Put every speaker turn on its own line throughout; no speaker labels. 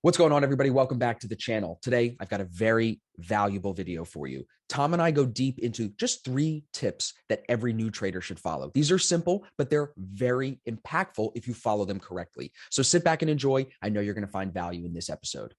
What's going on, everybody? Welcome back to the channel. Today, I've got a very valuable video for you. Tom and I go deep into just 3 tips that every new trader should follow. These are simple, but they're very impactful if you follow them correctly. So sit back and enjoy. I know you're going to find value in this episode.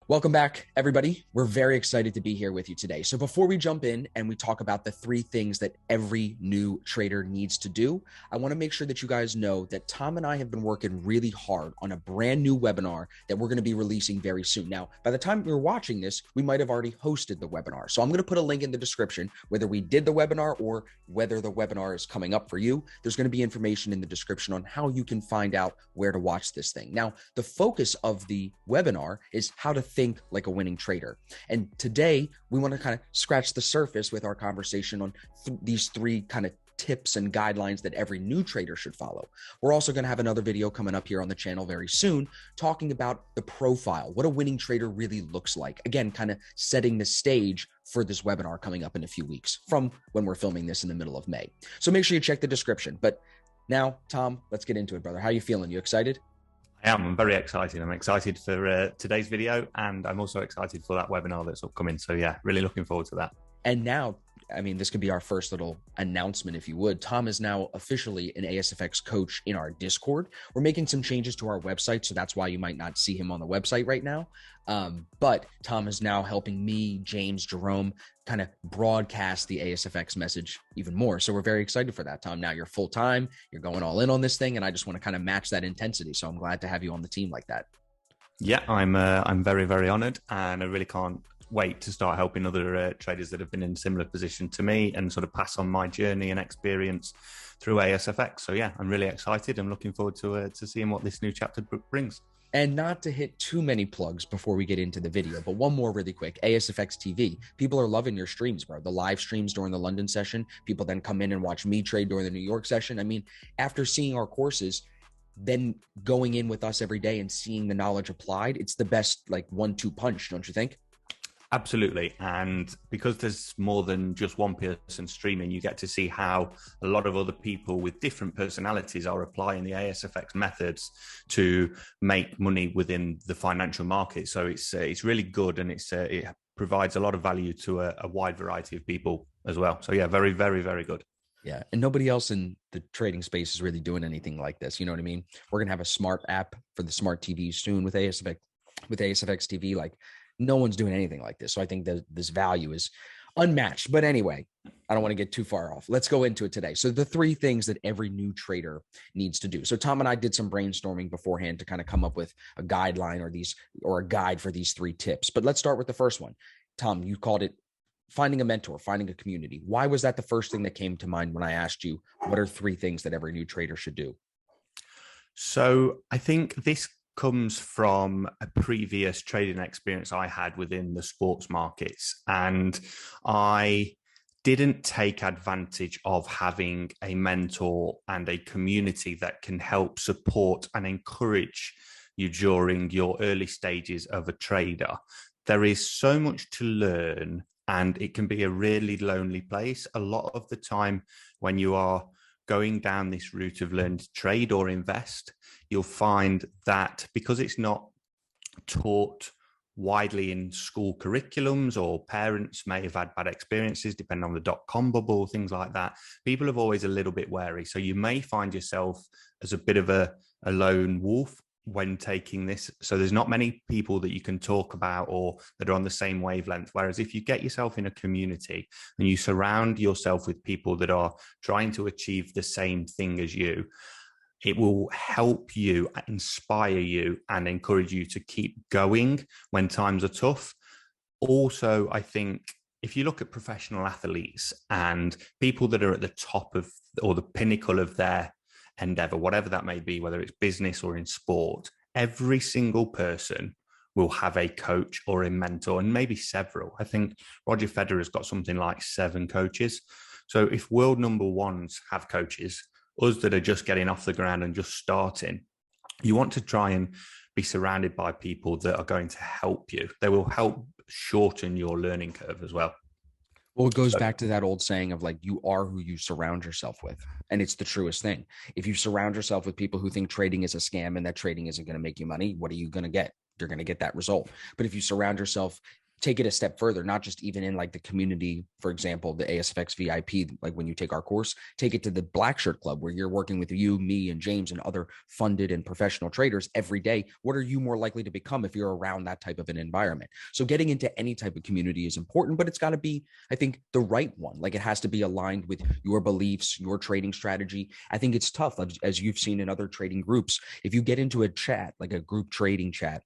Welcome back, everybody. We're very excited to be here with you today. So before we jump in and we talk about the 3 things that every new trader needs to do, I want to make sure that you guys know that Tom and I have been working really hard on a brand new webinar that we're going to be releasing very soon. Now, by the time you're watching this, we might have already hosted the webinar. So I'm going to put a link in the description, whether we did the webinar or whether the webinar is coming up for you. There's going to be information in the description on how you can find out where to watch this thing. Now, the focus of the webinar is how to think like a winning trader. And today we want to kind of scratch the surface with our conversation on these 3 kind of tips and guidelines that every new trader should follow. We're also going to have another video coming up here on the channel very soon talking about the profile, what a winning trader really looks like. Again, kind of setting the stage for this webinar coming up in a few weeks from when we're filming this in the middle of May. So make sure you check the description. But now, Tom, let's get into it, brother. How are you feeling? You excited?
I'm very excited. I'm excited for today's video, and I'm also excited for that webinar that's upcoming. So yeah, really looking forward to that.
And now, I mean, this could be our first little announcement, if you would. Tom is now officially an ASFX coach in our Discord. We're making some changes to our website, so that's why you might not see him on the website right now. But Tom is now helping me, James, Jerome, kind of broadcast the ASFX message even more. So we're very excited for that, Tom. Now you're full time, you're going all in on this thing, and I just want to kind of match that intensity. So I'm glad to have you on the team like that.
Yeah, I'm very, very honored, and I really can't wait to start helping other traders that have been in a similar position to me and sort of pass on my journey and experience through ASFX. So yeah, I'm really excited. I'm looking forward to seeing what this new chapter brings.
And not to hit too many plugs before we get into the video, but one more really quick, ASFX TV. People are loving your streams, bro. The live streams during the London session, people then come in and watch me trade during the New York session. I mean, after seeing our courses, then going in with us every day and seeing the knowledge applied, it's the best like 1-2 punch, don't you think?
Absolutely. And because there's more than just one person streaming, you get to see how a lot of other people with different personalities are applying the ASFX methods to make money within the financial market. So it's really good, and it provides a lot of value to a wide variety of people as well. So yeah, very, very, very good.
Yeah. And nobody else in the trading space is really doing anything like this. You know what I mean? We're going to have a smart app for the smart TVs soon with ASFX TV. Like, no one's doing anything like this. So I think that this value is unmatched. But anyway, I don't want to get too far off. Let's go into it today. So the 3 things that every new trader needs to do. So Tom and I did some brainstorming beforehand to kind of come up with a guideline or a guide for these 3 tips. But let's start with the first one. Tom, you called it finding a mentor, finding a community. Why was that the first thing that came to mind when I asked you, what are 3 things that every new trader should do?
So I think this comes from a previous trading experience I had within the sports markets, and I didn't take advantage of having a mentor and a community that can help support and encourage you during your early stages of a trader. There is so much to learn, and it can be a really lonely place. A lot of the time when you are going down this route of learning to trade or invest, you'll find that because it's not taught widely in school curriculums, or parents may have had bad experiences depending on the dot-com bubble, things like that, people are always a little bit wary. So you may find yourself as a bit of a lone wolf when taking this. So there's not many people that you can talk about or that are on the same wavelength. Whereas if you get yourself in a community and you surround yourself with people that are trying to achieve the same thing as you, it will help you, inspire you, and encourage you to keep going when times are tough. Also, I think if you look at professional athletes and people that are at the top of, or the pinnacle of their endeavor, whatever that may be, whether it's business or in sport, every single person will have a coach or a mentor, and maybe several. I think Roger Federer's got something like 7 coaches. So if world number ones have coaches, us that are just getting off the ground and just starting, you want to try and be surrounded by people that are going to help you. They will help shorten your learning curve as well.
Well, it goes
So
back to that old saying of like, you are who you surround yourself with. And it's the truest thing. If you surround yourself with people who think trading is a scam and that trading isn't going to make you money, what are you going to get? You're going to get that result. But if you surround yourself, take it a step further, not just even in like the community, for example, the ASFX VIP, like when you take our course, take it to the Black Shirt Club where you're working with you, me, and James and other funded and professional traders every day. What are you more likely to become if you're around that type of an environment? So getting into any type of community is important, but it's got to be, I think, the right one. Like it has to be aligned with your beliefs, your trading strategy. I think it's tough, as you've seen in other trading groups. If you get into a chat, like a group trading chat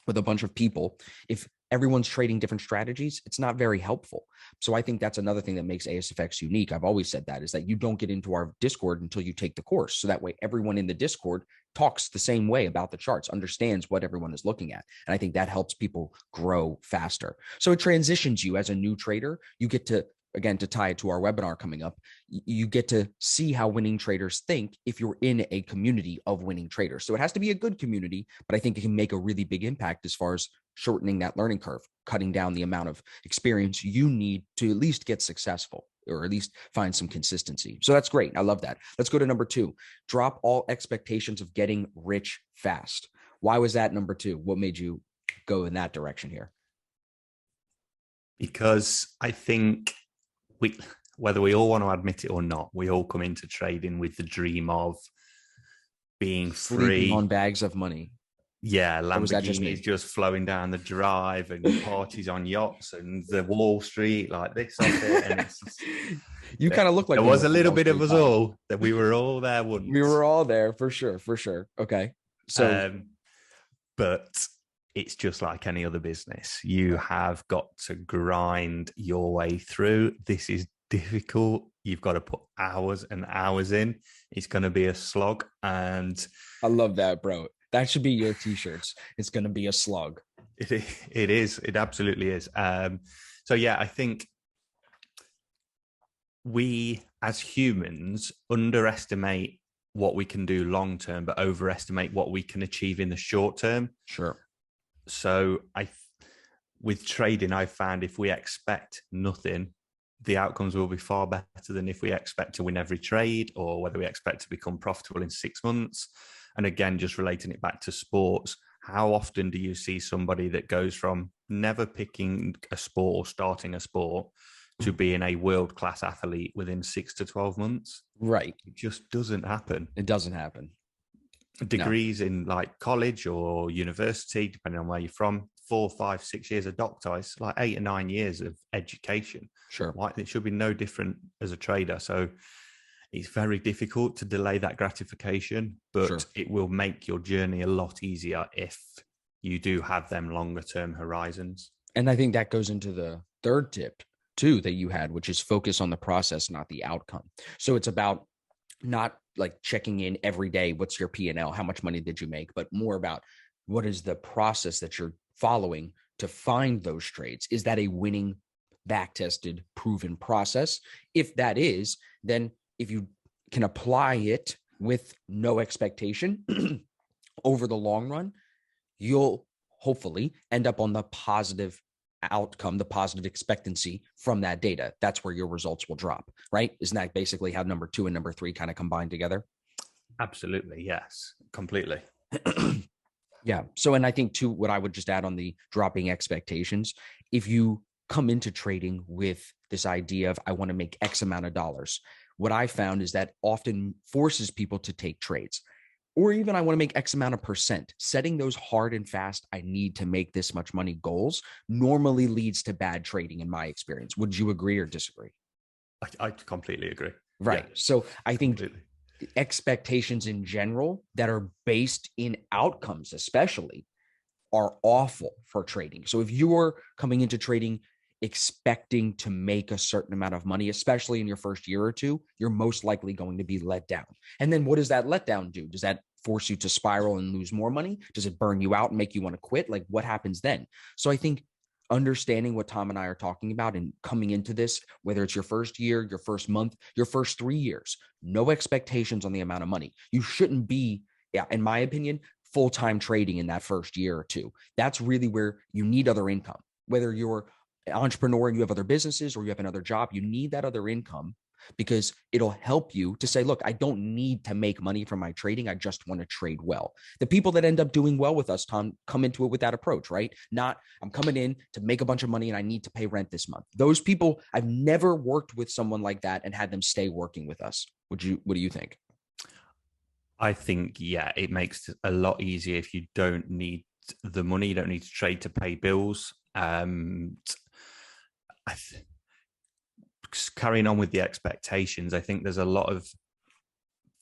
with a bunch of people, if everyone's trading different strategies, it's not very helpful. So I think that's another thing that makes ASFX unique. I've always said that, is that you don't get into our Discord until you take the course. So that way everyone in the Discord talks the same way about the charts, understands what everyone is looking at. And I think that helps people grow faster. So it transitions you as a new trader. You get to, again, to tie it to our webinar coming up, you get to see how winning traders think if you're in a community of winning traders. So it has to be a good community, but I think it can make a really big impact as far as shortening that learning curve, cutting down the amount of experience you need to at least get successful, or at least find some consistency. So that's great. I love that. Let's go to number 2. Drop all expectations of getting rich fast. Why was that number 2? What made you go in that direction here?
because I think whether we all want to admit it or not, we all come into trading with the dream of being
Sleeping
free.
on bags of money.
Yeah,
Or was that just me?
Lamborghinis just flowing down the drive and parties on yachts and the Wall Street like this off it. And it's just,
You kind of look like
there
one
was
of
a
the
little
Wall
bit of
Street
us
guys.
all that we were all there once.
We were all there for sure, for sure. Okay. So
But it's just like any other business. You have got to grind your way through. This is difficult. You've got to put hours and hours in. It's going to be a slog. And
I love that, bro. That should be your t-shirts. It's going to be a slug.
it is. It absolutely is. So, yeah, I think we as humans underestimate what we can do long term, but overestimate what we can achieve in the short term.
Sure.
So with trading, I found if we expect nothing, the outcomes will be far better than if we expect to win every trade, or whether we expect to become profitable in 6 months. And again, just relating it back to sports, how often do you see somebody that goes from never picking a sport or starting a sport to being a world-class athlete within 6 to 12 months?
Right.
It just doesn't happen.
It doesn't happen.
Degrees in like college or university, depending on where you're from, 4, 5, 6 years of doctor, it's like 8 or 9 years of education.
Sure.
Like it should be no different as a trader. So it's very difficult to delay that gratification, but
Sure.
it will make your journey a lot easier if you do have them longer term horizons.
And I think that goes into the third tip too that you had, which is focus on the process, not the outcome. So it's about not like checking in every day, what's your P&L, how much money did you make, but more about what is the process that you're following to find those trades. Is that a winning, back-tested, proven process? If that is, then if you can apply it with no expectation over the long run, you'll hopefully end up on the positive outcome, the positive expectancy from that data. That's where your results will drop, right? Isn't that basically how number 2 and number 3 kind of combine together?
Absolutely. Yes, completely.
Yeah. So, and I think too, what I would just add on the dropping expectations, if you come into trading with this idea of, I want to make X amount of dollars, what I found is that often forces people to take trades. Or even I want to make X amount of percent. Setting those hard and fast, I need to make this much money goals normally leads to bad trading in my experience. Would you agree or disagree?
I completely agree.
Right.
Yeah,
so I think
completely.
Expectations in general that are based in outcomes, especially, are awful for trading. So if you're coming into trading expecting to make a certain amount of money, especially in your first year or two, you're most likely going to be let down. And then what does that letdown do? Does that force you to spiral and lose more money? Does it burn you out and make you want to quit? Like what happens then? So I think understanding what Tom and I are talking about and coming into this, whether it's your first year, your first month, your first 3 years, no expectations on the amount of money. You shouldn't be, in my opinion, full-time trading in that first year or two. That's really where you need other income, whether you're entrepreneur and you have other businesses or you have another job, you need that other income because it'll help you to say, look, I don't need to make money from my trading. I just want to trade well. The people that end up doing well with us, Tom, come into it with that approach, right? Not, I'm coming in to make a bunch of money and I need to pay rent this month. Those people, I've never worked with someone like that and had them stay working with us. What do you think?
I think, yeah, it makes it a lot easier if you don't need the money. You don't need to trade to pay bills. Carrying on with the expectations, I think there's a lot of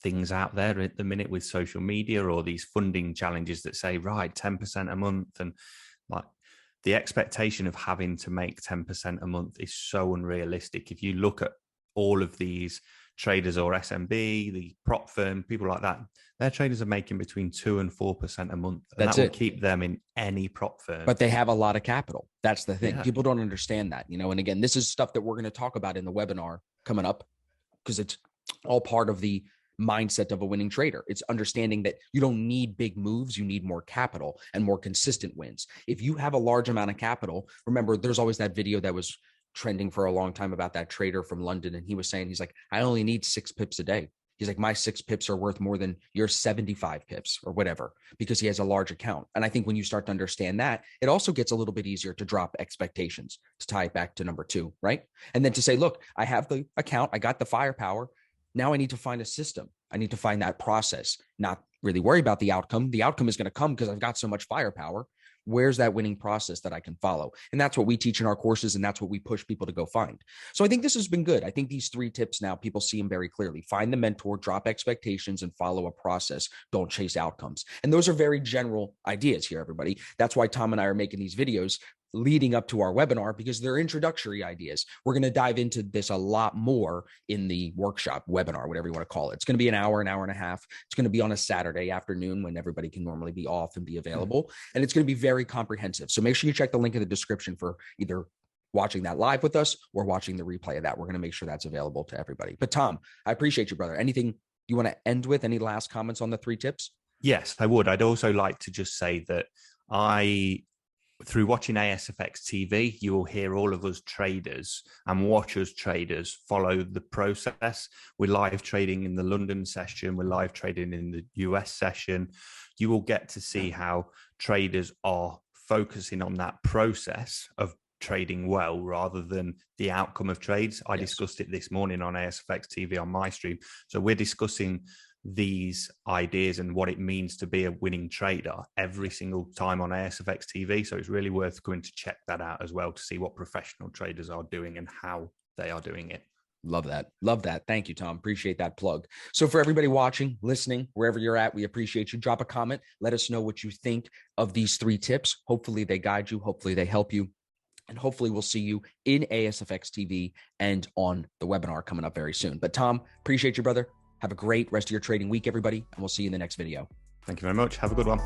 things out there at the minute with social media or these funding challenges that say, right, 10% a month. And like the expectation of having to make 10% a month is so unrealistic. If you look at all of these traders or SMB, the prop firm, people like that, their traders are making between 2 and 4% a month. And
That's
that will
it.
keep them in any prop firm.
But they have a lot of capital. That's the thing.
Yeah.
People don't understand that, and again, this is stuff that we're going to talk about in the webinar coming up because it's all part of the mindset of a winning trader. It's understanding that you don't need big moves. You need more capital and more consistent wins. If you have a large amount of capital, remember, there's always that video that was trending for a long time about that trader from London. And he was saying, he's like, I only need 6 pips a day. He's like, my 6 pips are worth more than your 75 pips or whatever, because he has a large account. And I think when you start to understand that, it also gets a little bit easier to drop expectations, to tie it back to number 2, right? And then to say, look, I have the account, I got the firepower. Now I need to find a system. I need to find that process, not really worry about the outcome. The outcome is going to come because I've got so much firepower. Where's that winning process that I can follow? And that's what we teach in our courses. And that's what we push people to go find. So I think this has been good. I think these 3 tips now, people see them very clearly. Find the mentor, drop expectations, and follow a process. Don't chase outcomes. And those are very general ideas here, everybody. That's why Tom and I are making these videos leading up to our webinar, because they're introductory ideas. We're going to dive into this a lot more in the workshop, webinar, whatever you want to call it. It's going to be an hour and a half. It's going to be on a Saturday afternoon when everybody can normally be off and be available. And it's going to be very comprehensive. So make sure you check the link in the description for either watching that live with us or watching the replay of that. We're going to make sure that's available to everybody. But Tom, I appreciate you, brother. Anything you want to end with? Any last comments on the 3 tips?
Yes, I would. I'd also like to just say that through watching ASFX TV, you will hear all of us traders and watch us traders follow the process. We're live trading in the London session. We're live trading in the US session. You will get to see how traders are focusing on that process of trading well rather than the outcome of trades. I discussed it this morning on ASFX TV on my stream. So we're discussing these ideas and what it means to be a winning trader every single time on ASFX TV. So it's really worth going to check that out as well to see what professional traders are doing and how they are doing it.
Love that. Love that. Thank you, Tom. Appreciate that plug. So for everybody watching, listening, wherever you're at, we appreciate you. Drop a comment. Let us know what you think of these 3 tips. Hopefully they guide you. Hopefully they help you. And hopefully we'll see you in ASFX TV and on the webinar coming up very soon. But Tom, appreciate you, brother. Have a great rest of your trading week, everybody, and we'll see you in the next video.
Thank you very much. Have a good one.